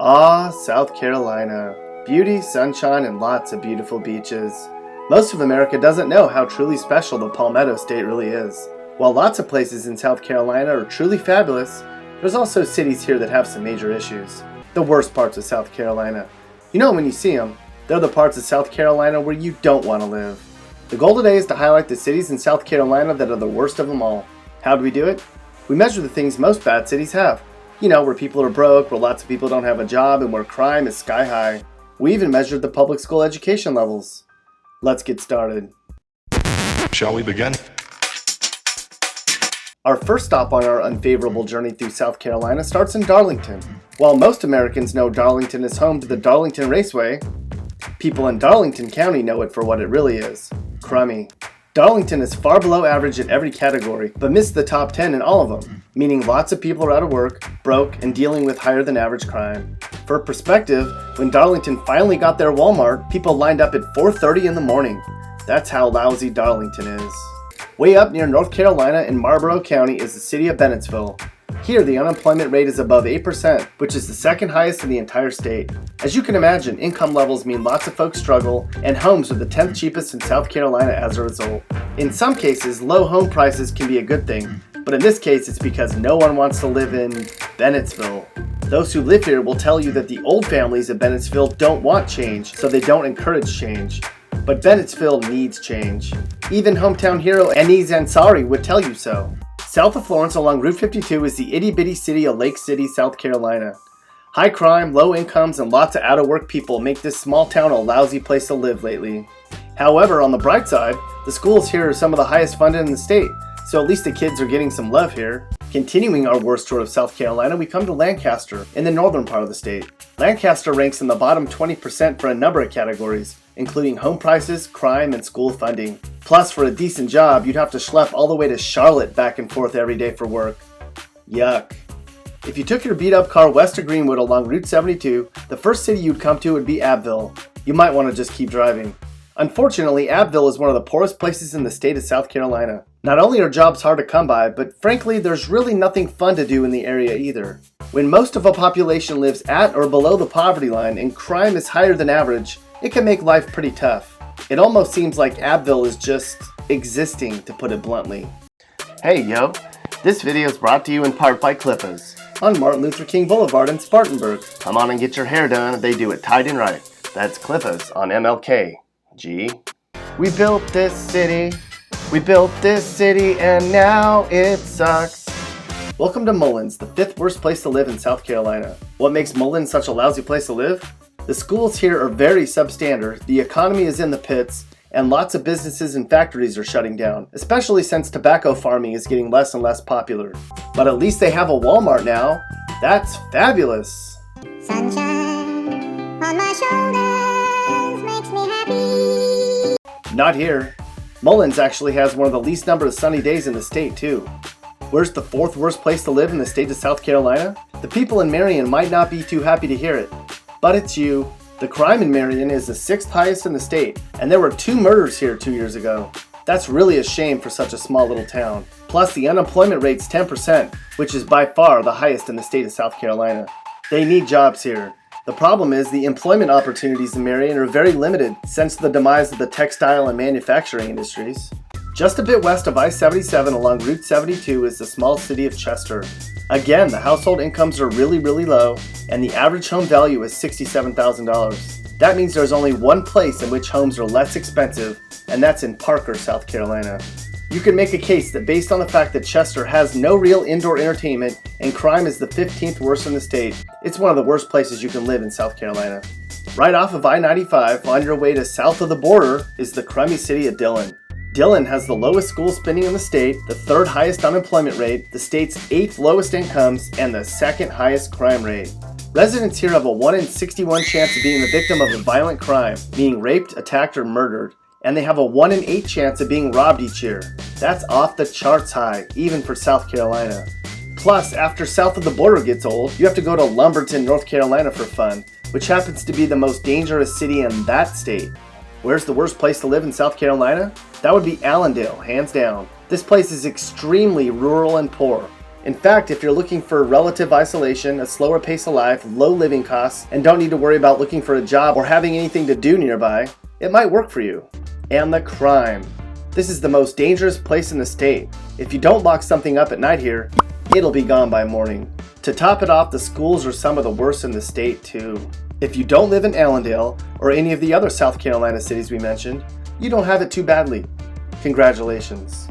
Ah, South Carolina. Beauty, sunshine, and lots of beautiful beaches. Most of America doesn't know how truly special the Palmetto State really is. While lots of places in South Carolina are truly fabulous, there's also cities here that have some major issues. The worst parts of South Carolina. You know when you see them, they're the parts of South Carolina where you don't want to live. The goal today is to highlight the cities in South Carolina that are the worst of them all. How do we do it? We measure the things most bad cities have. You know, where people are broke, where lots of people don't have a job, and where crime is sky high. We even measured the public school education levels. Let's get started. Shall we begin? Our first stop on our unfavorable journey through South Carolina starts in Darlington. While most Americans know Darlington is home to the Darlington Raceway, people in Darlington County know it for what it really is: crummy. Darlington is far below average in every category, but missed the top 10 in all of them, meaning lots of people are out of work, broke, and dealing with higher than average crime. For perspective, when Darlington finally got their Walmart, people lined up at 4:30 in the morning. That's how lousy Darlington is. Way up near North Carolina in Marlborough County is the city of Bennettsville. Here, the unemployment rate is above 8%, which is the second highest in the entire state. As you can imagine, income levels mean lots of folks struggle, and homes are the 10th cheapest in South Carolina as a result. In some cases, low home prices can be a good thing, but in this case, it's because no one wants to live in Bennettsville. Those who live here will tell you that the old families of Bennettsville don't want change, so they don't encourage change. But Bennettsville needs change. Even hometown hero Anis Ansari would tell you so. South of Florence along Route 52 is the itty-bitty city of Lake City, South Carolina. High crime, low incomes, and lots of out-of-work people make this small town a lousy place to live lately. However, on the bright side, the schools here are some of the highest funded in the state, so at least the kids are getting some love here. Continuing our worst tour of South Carolina, we come to Lancaster, in the northern part of the state. Lancaster ranks in the bottom 20% for a number of categories, including home prices, crime, and school funding. Plus, for a decent job, you'd have to schlep all the way to Charlotte back and forth every day for work. Yuck. If you took your beat-up car west of Greenwood along Route 72, the first city you'd come to would be Abbeville. You might want to just keep driving. Unfortunately, Abbeville is one of the poorest places in the state of South Carolina. Not only are jobs hard to come by, but frankly, there's really nothing fun to do in the area either. When most of a population lives at or below the poverty line and crime is higher than average, it can make life pretty tough. It almost seems like Abbeville is just existing, to put it bluntly. Hey yo, this video is brought to you in part by Clippers on Martin Luther King Boulevard in Spartanburg. Come on and get your hair done, they do it tight and right. That's Clippers on MLK. G. We built this city, and now it sucks. Welcome to Mullins, the 5th worst place to live in South Carolina. What makes Mullins such a lousy place to live? The schools here are very substandard, the economy is in the pits, and lots of businesses and factories are shutting down, especially since tobacco farming is getting less and less popular. But at least they have a Walmart now. That's fabulous. Sunshine on my shoulders makes me happy. Not here. Mullins actually has one of the least number of sunny days in the state too. Where's the 4th worst place to live in the state of South Carolina? The people in Marion might not be too happy to hear it, but it's you. The crime in Marion is the 6th highest in the state, and there were 2 murders here 2 years ago. That's really a shame for such a small little town. Plus, the unemployment rate's 10%, which is by far the highest in the state of South Carolina. They need jobs here. The problem is the employment opportunities in Marion are very limited since the demise of the textile and manufacturing industries. Just a bit west of I-77 along Route 72 is the small city of Chester. Again, the household incomes are really low, and the average home value is $67,000. That means there's only one place in which homes are less expensive, and that's in Parker, South Carolina. You can make a case that based on the fact that Chester has no real indoor entertainment and crime is the 15th worst in the state, it's one of the worst places you can live in South Carolina. Right off of I-95, on your way to south of the border, is the crummy city of Dillon. Dillon has the lowest school spending in the state, the 3rd highest unemployment rate, the state's 8th lowest incomes, and the 2nd highest crime rate. Residents here have a 1 in 61 chance of being the victim of a violent crime, meaning raped, attacked, or murdered. And they have a 1 in 8 chance of being robbed each year. That's off the charts high, even for South Carolina. Plus, after south of the border gets old, you have to go to Lumberton, North Carolina for fun, which happens to be the most dangerous city in that state. Where's the worst place to live in South Carolina? That would be Allendale, hands down. This place is extremely rural and poor. In fact, if you're looking for relative isolation, a slower pace of life, low living costs, and don't need to worry about looking for a job or having anything to do nearby, it might work for you. And the crime. This is the most dangerous place in the state. If you don't lock something up at night here, it'll be gone by morning. To top it off, the schools are some of the worst in the state too. If you don't live in Allendale or any of the other South Carolina cities we mentioned, you don't have it too badly. Congratulations.